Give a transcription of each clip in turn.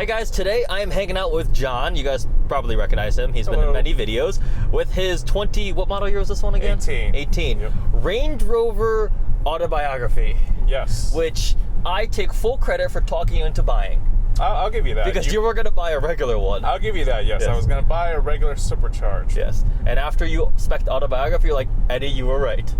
Hey guys, today I am hanging out with John. You guys probably recognize him. He's been in many videos with his 20, what model year is this one again? 18. 18. Yep. Range Rover Autobiography. Yes. Which I take full credit for talking you into buying. I'll give you that. Because you were going to buy a regular one. I'll give you that, yes. I was going to buy a regular supercharged. Yes. And after you spec'd Autobiography, you're like, Eddie, you were right.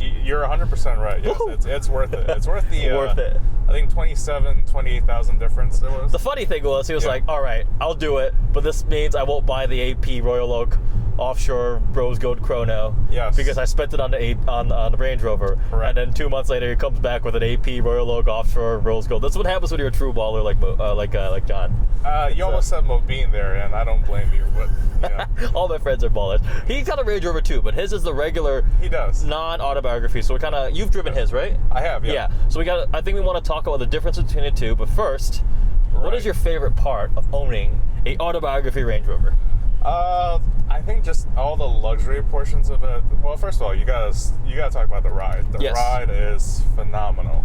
You're 100% right, yes. It's worth it. It's worth the, worth it. I think 28,000 difference it was. The funny thing was, he was like, all right, I'll do it, but this means I won't buy the AP Royal Oak Offshore Rose Gold Chrono. Yes. Because I spent it on the Range Rover. Correct. And then 2 months later, he comes back with an AP Royal Oak Offshore Rose Gold. That's what happens when you're a true baller like John. You almost said Mobeen there, and I don't blame you, but all my friends are ballers. He's got a Range Rover too, but his is the regular. He does. Non-autobiography. So we kind of, you've driven his, right? I have, yeah. Yeah. So I think we want to talk about the difference between the two. But first, what is your favorite part of owning a autobiography Range Rover? I think just all the luxury portions of it. Well, first of all, you gotta talk about the ride. The ride is phenomenal,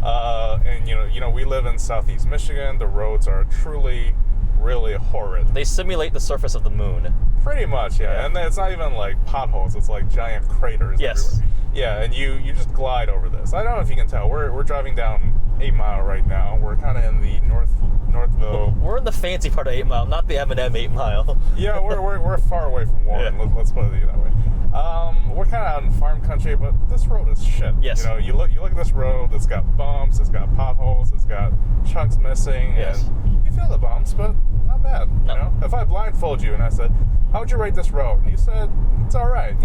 and we live in Southeast Michigan. The roads are truly, really horrid. They simulate the surface of the moon. Pretty much, yeah. And it's not even like potholes; it's like giant craters. Yes. Everywhere. Yeah, and you just glide over this. I don't know if you can tell. We're driving down 8 Mile right now. We're kind of in the Northville. We're in the fancy part of 8 Mile, not the M&M 8 Mile. Yeah, we're far away from Warren. Yeah. Let's put it that way. We're kind of out in farm country, but this road is shit. Yes. You look at this road. It's got bumps. It's got potholes. It's got chunks missing. Yes. And you feel the bumps, but not bad. No. If I blindfold you and I said, "How would you rate this road?" and you said, "It's all right."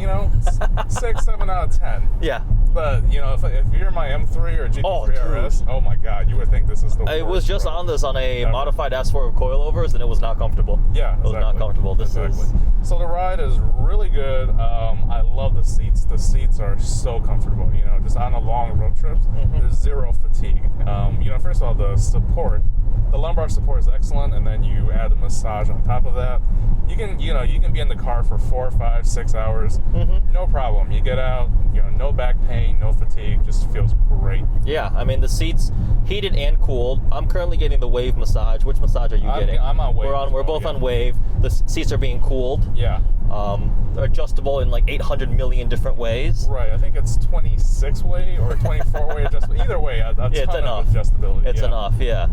6, 7 out of 10. Yeah. But if you're my M3 or GT3 RS, oh my God, you would think this is the worst. I was just on this on a modified S4 with coilovers, and it was not comfortable. Yeah, it was not comfortable. So the ride is really good. I love the seats. The seats are so comfortable. Just on a long road trips, there's zero fatigue. First of all, the lumbar support is excellent, and then you add a massage on top of that. You can be in the car for 4, 5, 6 hours, no problem. You get out, no back pain, no fatigue, just feels great. Yeah, I mean the seats heated and cooled. I'm currently getting the Wave massage. Which massage are you getting? I'm on Wave. We're both on Wave. The seats are being cooled. Yeah. They're adjustable in like 800 million different ways. Right. I think it's 26 way or 24 way adjustable. Either way, a ton of adjustability. It's enough. Yeah.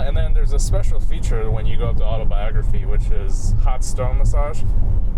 And then there's a special feature when you go up to Autobiography, which is hot stone massage.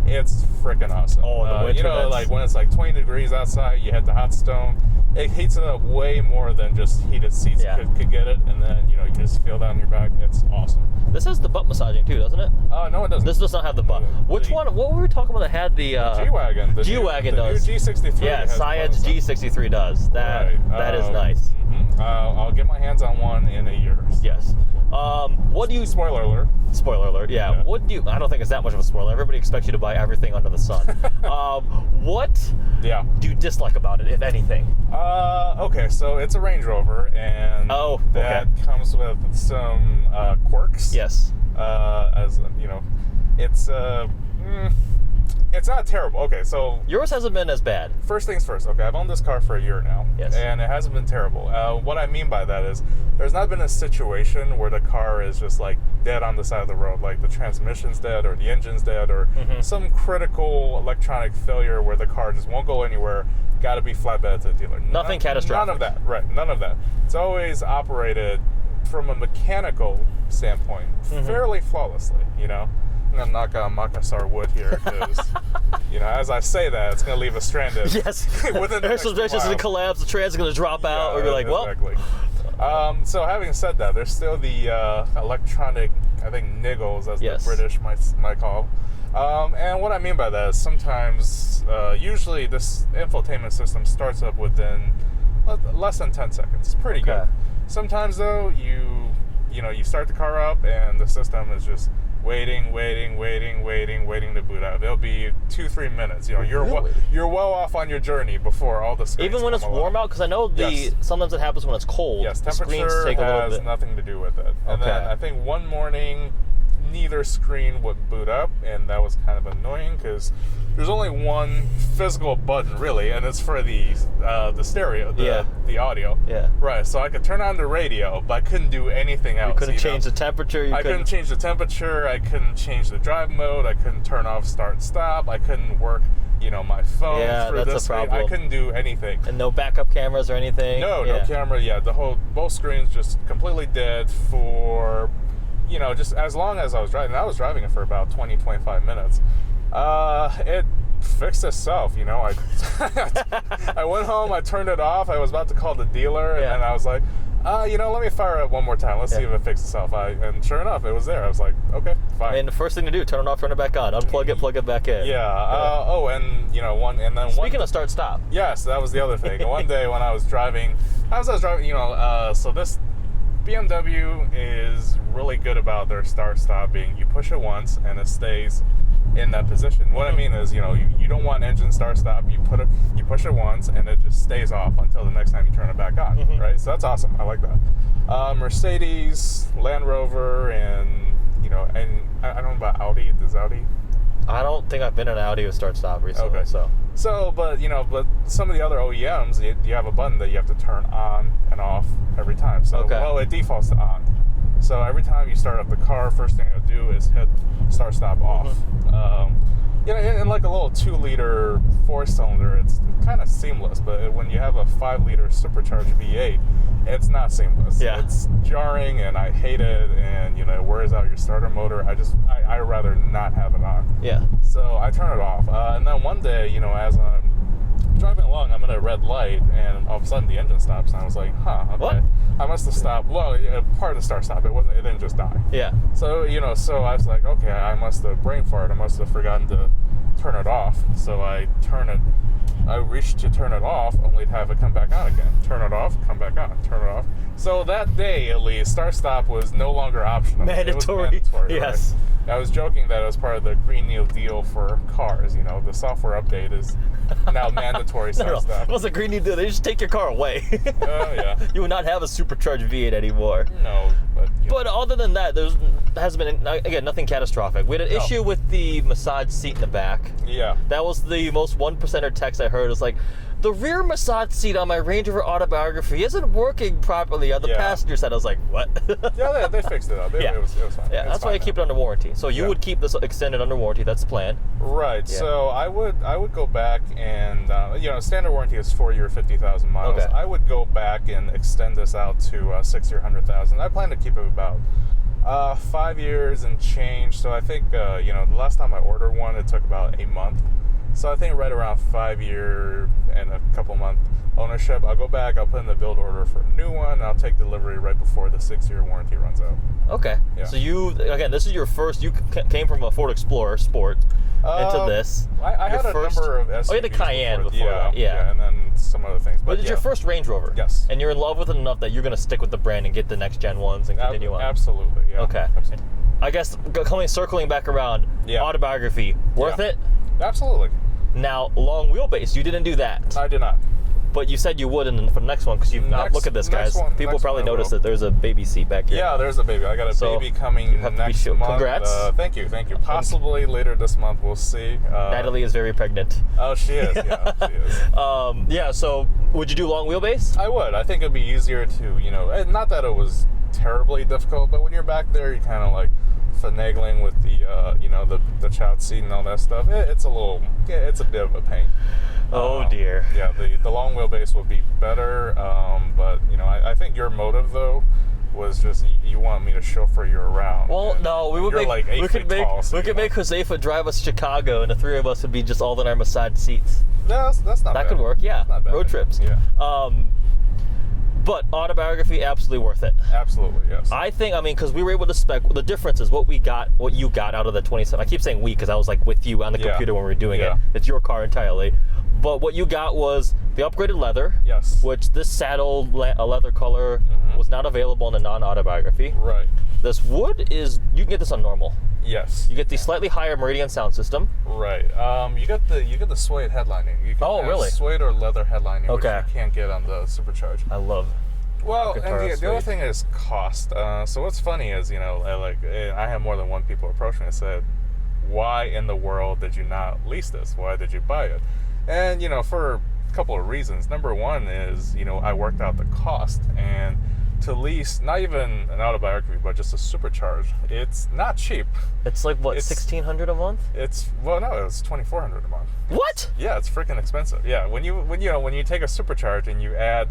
It's freaking awesome. Oh, the winter like when it's like 20 degrees outside, you hit the hot stone. It heats it up way more than just heated seats could get it, and then you just feel that on your back. It's awesome. This has the butt massaging too, doesn't it? No, it doesn't. This does not have the butt. Which one? What were we talking about that had the G-Wagon? The G-Wagon does. The new G63. Yeah, Syed's G63 does. That is nice. I'll get my hands on one in a year. Yes. What do you? Spoiler alert. Spoiler alert. Yeah. What do you? I don't think it's that much of a spoiler. Everybody expects you to buy everything under the sun. What? Yeah. Do you dislike about it, if anything? Okay, so it's a Range Rover, and that comes with some quirks. Yes. It's not terrible. Okay, so yours hasn't been as bad. First things first. Okay, I've owned this car for a year now. Yes. And it hasn't been terrible. What I mean by that is there's not been a situation where the car is just like dead on the side of the road, like the transmission's dead or the engine's dead or some critical electronic failure where the car just won't go anywhere. Got to be flatbed to the dealer. Nothing catastrophic. None of that. Right. None of that. It's always operated from a mechanical standpoint fairly flawlessly. I'm going to knock on Makassar wood here because, as I say that, it's going to leave us stranded. Yes. Within the next going to collapse, the train's going to drop out, or you're like, well. Exactly. So having said that, there's still the electronic, I think, niggles, as the British might call. And what I mean by that is sometimes, usually this infotainment system starts up within less than 10 seconds. It's pretty good. Sometimes, though, you start the car up and the system is just waiting to boot out. It'll be 2-3 minutes. You're well off on your journey before all the screens even when it's warm out, because I know sometimes it happens when it's cold. Yes, temperature has nothing to do with it. And then I think one morning, neither screen would boot up, and that was kind of annoying because there's only one physical button really, and it's for the stereo, the audio. Yeah. Right. So I could turn on the radio, but I couldn't do anything else. You couldn't change the temperature. I couldn't change the temperature. I couldn't change the drive mode. I couldn't turn off start stop. I couldn't work, my phone through that's this. a problem. I couldn't do anything. And no backup cameras or anything. No camera. Yeah, both screens just completely dead for, just as long as I was driving. I was driving it for about 20, 25 minutes. It fixed itself, I went home, I turned it off. I was about to call the dealer, and then I was like, let me fire it one more time. Let's see if it fixes itself. And sure enough, it was there. I was like, okay, fine. And the first thing to do, turn it off, turn it back on, unplug it, plug it back in. Speaking of start stop. Yes, that was the other thing. One day when I was driving, so this BMW is really good about their start stop being you push it once and it stays in that position. What I mean is, you don't want engine start stop. You push it once and it just stays off until the next time you turn it back on, right? So that's awesome. I like that. Mercedes, Land Rover, and and I don't know about Audi. Does Audi? I don't think I've been in an Audi with start stop recently. Okay. So, but some of the other OEMs, you have a button that you have to turn on and off every time. So, it defaults to on. So every time you start up the car, first thing I do is hit start stop off. In like a little 2-liter 4-cylinder, it's kind of seamless. But when you have a 5-liter supercharged V8, it's not seamless. Yeah. It's jarring, and I hate it. And it wears out your starter motor. I'd rather not have it on. Yeah. So I turn it off. And then one day, as I'm driving along, I'm at a red light, and all of a sudden the engine stops, and I was like, okay. What? I must have stopped. Well, part of the start stop, it didn't just die. Yeah. So, so I was like, okay, I must have brain farted. I must have forgotten to turn it off. So I reached to turn it off, only to have it come back on again. Turn it off, come back on, turn it off. So that day, at least, start stop was no longer optional. Mandatory. It was mandatory, yes. Right? I was joking that it was part of the Green New Deal for cars. The software update is now mandatory start stop. It was a Green New Deal. They just take your car away. Oh, yeah. You would not have a supercharged V8 anymore. No, but other than that, there has been, again, nothing catastrophic. We had an issue with the massage seat in the back. Yeah. That was the most 1%er text I heard. It was like, the rear massage seat on my Range Rover Autobiography isn't working properly on the passenger side. I was like, what? Yeah, they fixed it up. It was fine. Yeah, that's why I keep it under warranty. So you would keep this extended under warranty. That's the plan. Right. Yeah. So I would go back and, standard warranty is 4 year, 50,000 miles. Okay. I would go back and extend this out to 60 or 100,000. I plan to keep it about 5 years and change. So I think, the last time I ordered one, it took about a month. So I think right around 5 year and a couple month ownership, I'll go back, I'll put in the build order for a new one, I'll take delivery right before the 6-year warranty runs out. Okay. Yeah. So this is your first, you came from a Ford Explorer Sport into this. I had a number of SUVs. Oh, you had a Cayenne before that. Yeah, and then some other things. But it's your first Range Rover. Yes. And you're in love with it enough that you're going to stick with the brand and get the next gen ones and continue on. Absolutely, yeah. Okay. Absolutely. I guess circling back around, Autobiography, worth it? Absolutely. Now, long wheelbase, you didn't do that. I did not. But you said you would for the next one, because look at this, guys. People probably noticed that there's a baby seat back here. Yeah, there's a baby. I got a baby coming next month. Congrats. Thank you. Possibly later this month, we'll see. Natalie is very pregnant. Oh, she is. Yeah, she is. So would you do long wheelbase? I would. I think it'd be easier to, not that it was terribly difficult, but when you're back there, you kind of like finagling with the the child seat and all that stuff. It's a bit of a pain. Oh dear. Yeah, the long wheelbase would be better, but I think your motive though was just you want me to chauffeur you around. Well, no, we could make Josefa drive us to Chicago, and the three of us would be just all in our massage seats. No, that's not bad. That could work. Yeah, not bad. Road trips. Yeah. But Autobiography, absolutely worth it. Absolutely, yes. I think, because we were able to spec, the difference is what you got out of the 27. I keep saying we because I was like with you on the computer when we were doing it. It's your car entirely. But what you got was the upgraded leather. Yes. Which this saddle leather color was not available in the non-Autobiography. Right. This wood you can get this on normal. Yes. You get the slightly higher Meridian sound system. Right. You get the suede headlining. You can have really? Suede or leather headlining, which you can't get on the Supercharged. I love Well, and the other thing is cost. So what's funny is, I had more than one people approach me and said, why in the world did you not lease this? Why did you buy it? And, for a couple of reasons. Number one is, I worked out the cost, and to lease not even an autobiography, but just a supercharged, it's not cheap. It's like what, $1,600 a month? It's $2,400 a month. What? Yeah, it's freaking expensive. Yeah, when you take a supercharge and you add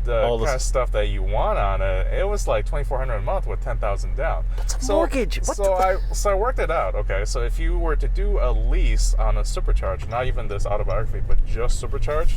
the kind of stuff that you want on it, it was like $2,400 a month with $10,000 down. That's a mortgage. So I worked it out. Okay, so if you were to do a lease on a supercharge, not even this autobiography, but just supercharge,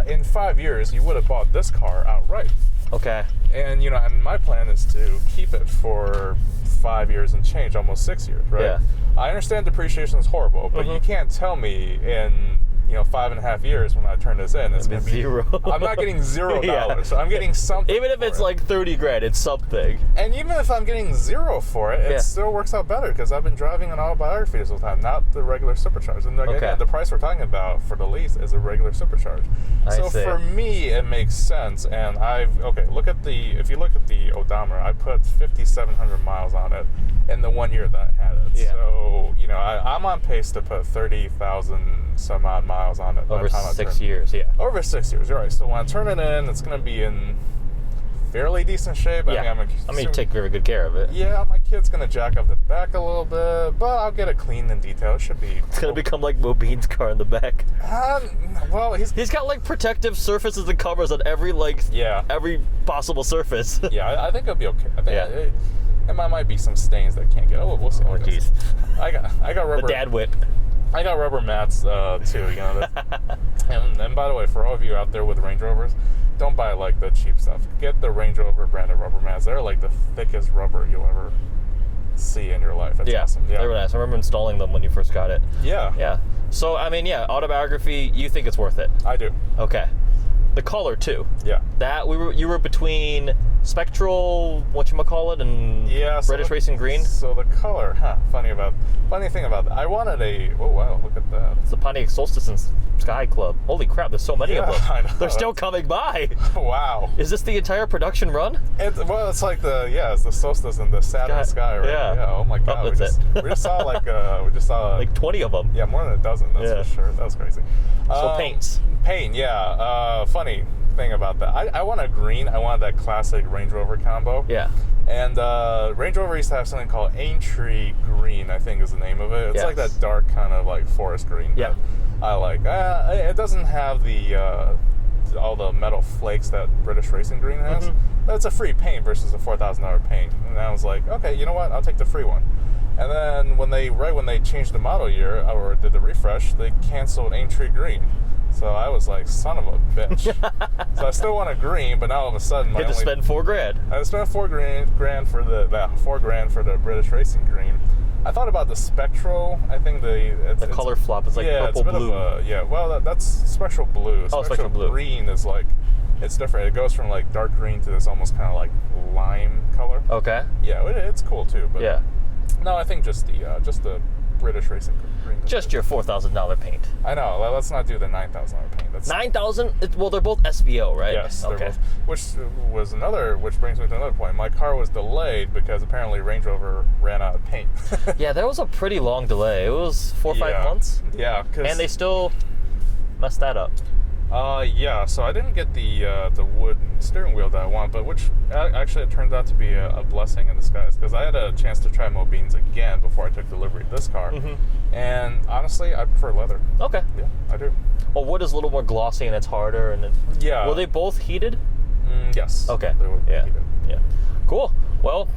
in 5 years you would have bought this car outright. Okay. And and my plan is to keep it for 5 years and change, almost 6 years, right? Yeah. I understand depreciation is horrible, but you can't tell me in 5.5 years when I turn this in, it's going to be zero. I'm not getting $0, so I'm getting something. Even if it's like $30,000, it's something. And even if I'm getting $0 for it, it still works out better because I've been driving an autobiography this whole time, not the regular supercharge. And again, the price we're talking about for the lease is a regular supercharge. So for me, it makes sense. And if you look at the odometer, I put 5,700 miles on it in the 1 year that I had it. Yeah. So I'm on pace to put 30,000 some odd miles on it over 6 years. Yeah, over 6 years. You're right. So when I turn it in, it's going to be in fairly decent shape. Yeah. I mean, you take very good care of it. Yeah, my kid's going to jack up the back a little bit, but I'll get it cleaned and detailed. It should be. It's going to become like Mobine's car in the back. Well, he's got like protective surfaces and covers on every every possible surface. Yeah, I think it'll be okay. I think it might be some stains that can't get. We'll see. Oh, jeez. I got rubber. The dad whip. I got rubber mats too, and by the way, for all of you out there with Range Rovers, don't buy like the cheap stuff. Get the Range Rover branded rubber mats. They're like the thickest rubber you'll ever see in your life. It's awesome. Yeah, they were nice. I remember installing them when you first got it. Yeah. So I mean, autobiography. You think it's worth it? I do. Okay. The color too. Yeah. That you were between spectral, whatchamacallit, and British Racing Green. So the color, funny thing about that, I wanted oh wow, look at that. It's the Pontiac Solstice and Sky Club. Holy crap, there's so many of them. I know. They're still coming by. Wow. Is this the entire production run? It's like it's the Solstice and the Saturn Sky, right? Yeah. Oh my God. We just saw like 20 of them. Yeah, more than a dozen, that's for sure. That was crazy. So paints. Paint, yeah. Funny thing about that. I want a green. I wanted that classic Range Rover combo. Yeah. And Range Rover used to have something called Aintree Green, I think is the name of it. It's like that dark kind of like forest green. Yeah. I like. It doesn't have all the metal flakes that British Racing Green has. But it's a free paint versus a $4,000 paint. And I was like, okay, you know what? I'll take the free one. And then when they changed the model year or did the refresh, they canceled Aintree Green. So I was like, son of a bitch. So I still want a green, but now all of a sudden I had to spend $4,000. I had to spend $4,000 for $4,000 for the British Racing Green. I thought about the spectral. I think the color flop is like purple blue. Well, that's spectral blue. Spectral blue. Green is like, it's different. It goes from like dark green to this almost kind of like lime color. Okay. Yeah, it's cool too. But yeah. No, I think just the British Racing Green. Just your $4,000 paint. I know. Let's not do the $9,000 paint. That's $9,000. Well, they're both SVO, right? Yes. Okay. Which brings me to another point. My car was delayed because apparently Range Rover ran out of paint. Yeah, that was a pretty long delay. It was 4 or 5 months. Yeah. And they still messed that up. So I didn't get the wood steering wheel that I want, but which actually it turned out to be a blessing in disguise because I had a chance to try Mobine's again before I took delivery of this car, and honestly, I prefer leather. Okay. Yeah, I do. Well, wood is a little more glossy and it's harder, and were they both heated? Yes. Okay. They were heated. Yeah. Cool. Well,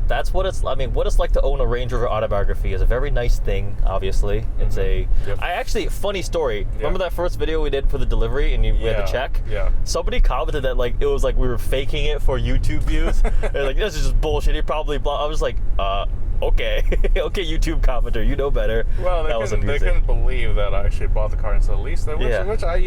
that's what it's. I mean, what it's like to own a Range Rover Autobiography is a very nice thing. Obviously, it's I actually, funny story. Remember that first video we did for the delivery, and we had to check. Yeah. Somebody commented that like it was like we were faking it for YouTube views. They're like, this is just bullshit. He probably. I was like, okay, okay, YouTube commenter, you know better. Well, they couldn't believe that I actually bought the car into the lease, which I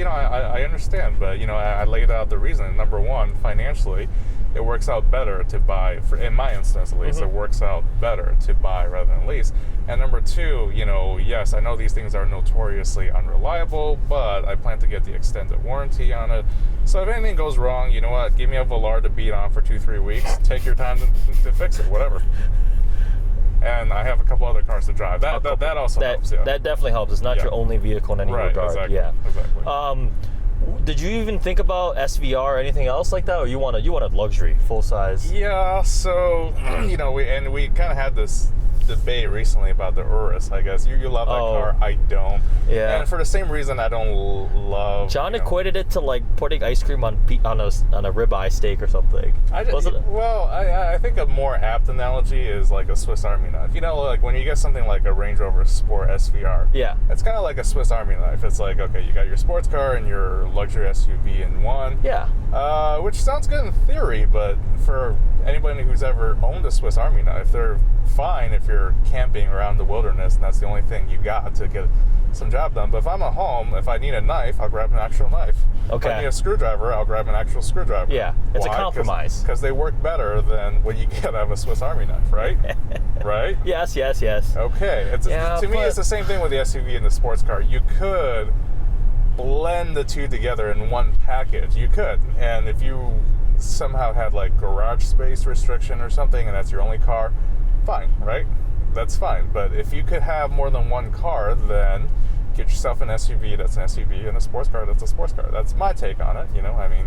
understand, but I laid out the reason. Number one, financially, it works out better to buy, in my instance at least, it works out better to buy rather than lease. And number two, you know, yes, I know these things are notoriously unreliable, but I plan to get the extended warranty on it. So if anything goes wrong, you know what, give me a Velar to beat on for 2-3 weeks, take your time to fix it, whatever. And I have a couple other cars to drive. That also helps, yeah. That definitely helps. It's not your only vehicle in any regard. Exactly, yeah, exactly. Did you even think about SVR or anything else like that, or you wanted luxury, full size? Yeah, so you know, we kind of had this debate recently about the Urus. I guess you love that car, I don't. Yeah. And for the same reason, I don't love. John equated it to like putting ice cream on a ribeye steak or something. I think a more apt analogy is like a Swiss Army knife. You know, like when you get something like a Range Rover Sport SVR. Yeah. It's kind of like a Swiss Army knife. It's like, okay, you got your sports car and your luxury SUV in one. Yeah. Which sounds good in theory, but for anybody who's ever owned a Swiss Army knife, they're fine if you're camping around the wilderness and that's the only thing you got to get some job done. But if I'm at home, if I need a knife, I'll grab an actual knife. Okay. If I need a screwdriver, I'll grab an actual screwdriver. Yeah, it's a compromise. Because they work better than what you get out of a Swiss Army knife, right? Right? Yes. Okay. To me, it's the same thing with the SUV and the sports car. You could blend the two together in one package. You could. And if you somehow had like garage space restriction or something and that's your only car, fine, right? That's fine. But if you could have more than one car, then get yourself an SUV that's an SUV and a sports car that's a sports car. That's my take on it, you know, I mean.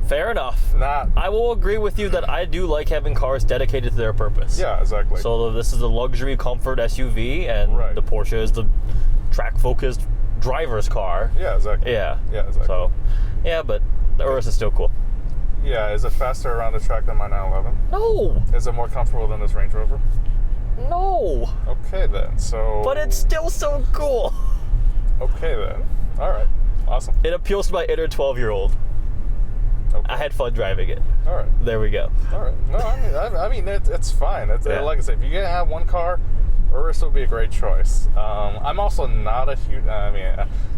Fair enough. I will agree with you that I do like having cars dedicated to their purpose. Yeah, exactly. So this is a luxury comfort SUV and the Porsche is the track-focused driver's car. Yeah, exactly. Yeah. Yeah, exactly. So, yeah, but the Urus is still cool. Yeah, is it faster around the track than my 911? No. Is it more comfortable than this Range Rover? No. Okay then, so... But it's still so cool. Okay then. All right. Awesome. It appeals to my inner 12-year-old. Okay. I had fun driving it. All right. There we go. All right. No, I mean it's fine. It's like I said, if you have one car, Urus would be a great choice. I'm also not a huge.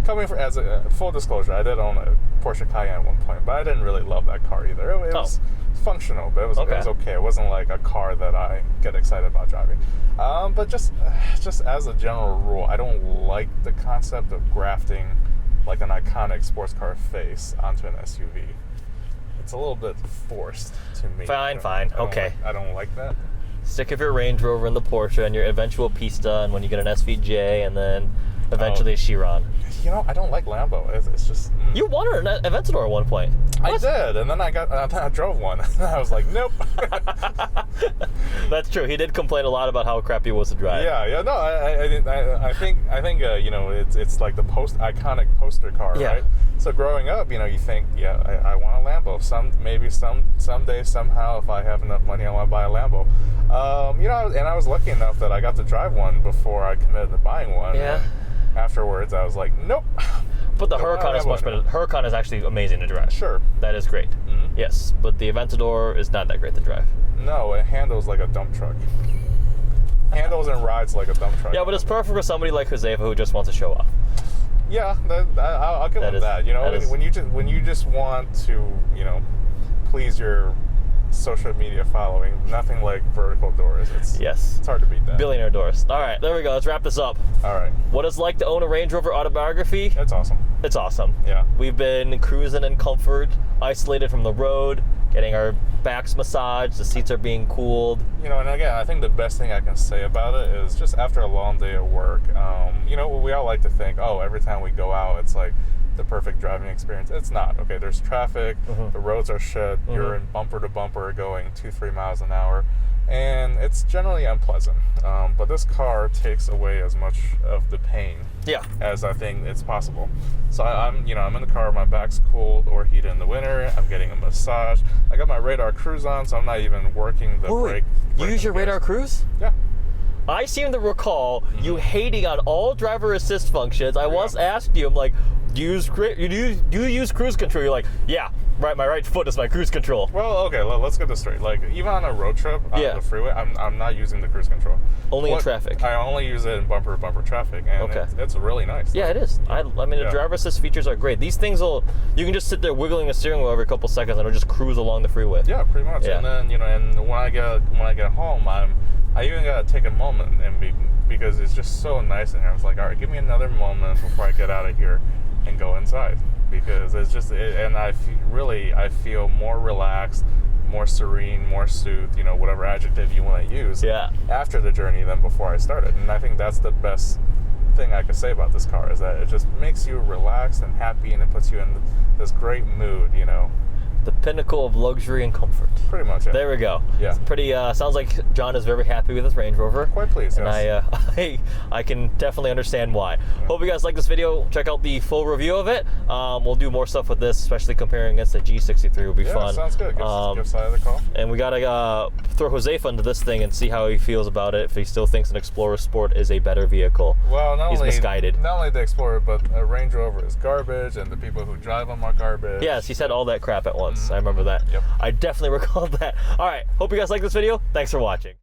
Coming from as a full disclosure, I did own a Porsche Cayenne at one point, but I didn't really love that car either. It was functional, but it was okay. It wasn't like a car that I get excited about driving. But just as a general rule, I don't like the concept of grafting like an iconic sports car face onto an SUV. It's a little bit forced to me. Fine. I don't like that. Stick with your Range Rover and the Porsche and your eventual Pista, and when you get an SVJ, and then eventually Chiron. You know, I don't like Lambo. It's just... You wanted an Aventador at one point. What? I did, and then I drove one. I was like, nope. That's true. He did complain a lot about how crappy it was to drive. Yeah. No, I think you know, it's like the iconic poster car, right? So growing up, you know, you think, I want a Lambo. Someday, somehow, if I have enough money, I want to buy a Lambo. You know, and I was lucky enough that I got to drive one before I committed to buying one. Yeah. Afterwards, I was like, nope. But the Huracan is much better. Huracan is actually amazing to drive. Sure. That is great. Mm-hmm. Yes, but the Aventador is not that great to drive. No, it handles like a dump truck. Handles and rides like a dump truck. Yeah, but it's perfect for somebody like Josefa who just wants to show off. Yeah, I'll give him that. You know, when you just want to, you know, please your social media following, nothing like vertical doors. It's hard to beat that. Billionaire doors. All right, there we go. Let's wrap this up. All right. What it's like to own a Range Rover Autobiography? It's awesome. It's awesome. Yeah. We've been cruising in comfort, isolated from the road, getting our backs massaged, the seats are being cooled. You know, and again, I think the best thing I can say about it is just after a long day at work, you know, we all like to think, every time we go out, it's like the perfect driving experience. It's not. Okay, there's traffic, the roads are shit, you're in bumper to bumper going 2-3 miles an hour, and it's generally unpleasant. But this car takes away as much of the pain as I think it's possible. So I'm in the car, my back's cold or heated in the winter, I'm getting a massage, I got my radar cruise on, so I'm not even working the brake. You use your radar cruise? Yeah. I seem to recall you hating on all driver assist functions. I once asked you, I'm like, do you use cruise control? You're like, yeah, my right foot is my cruise control. Well, okay, let's get this straight. Like, even on a road trip on the freeway, I'm not using the cruise control. Only in traffic. I only use it in bumper traffic, and it's really nice. Yeah, it is. I mean, the driver assist features are great. These things you can just sit there wiggling the steering wheel every couple seconds, and it'll just cruise along the freeway. Yeah, pretty much. Yeah. And then and when I get home, I even gotta take a moment because it's just so nice in here. I was like, all right, give me another moment before I get out of here and go inside, because it's just and I feel more relaxed, more serene, more soothed, whatever adjective you want to use, after the journey than before I started. And I think that's the best thing I could say about this car, is that it just makes you relaxed and happy, and it puts you in this great mood, The pinnacle of luxury and comfort. Pretty much, yeah. There we go. Yeah. It's pretty, sounds like John is very happy with his Range Rover. Quite pleased, and yes. I can definitely understand why. Hope you guys like this video. Check out the full review of it. We'll do more stuff with this, especially comparing against the G63 will be fun. Yeah, sounds good. Give Side the call. And we got to throw Josefa into this thing and see how he feels about it, if he still thinks an Explorer Sport is a better vehicle. Well, he's misguided. Not only the Explorer, but a Range Rover is garbage, and the people who drive them are garbage. Yes, he said all that crap at once. I remember that. Yep. I definitely recall that. All right. Hope you guys like this video. Thanks for watching.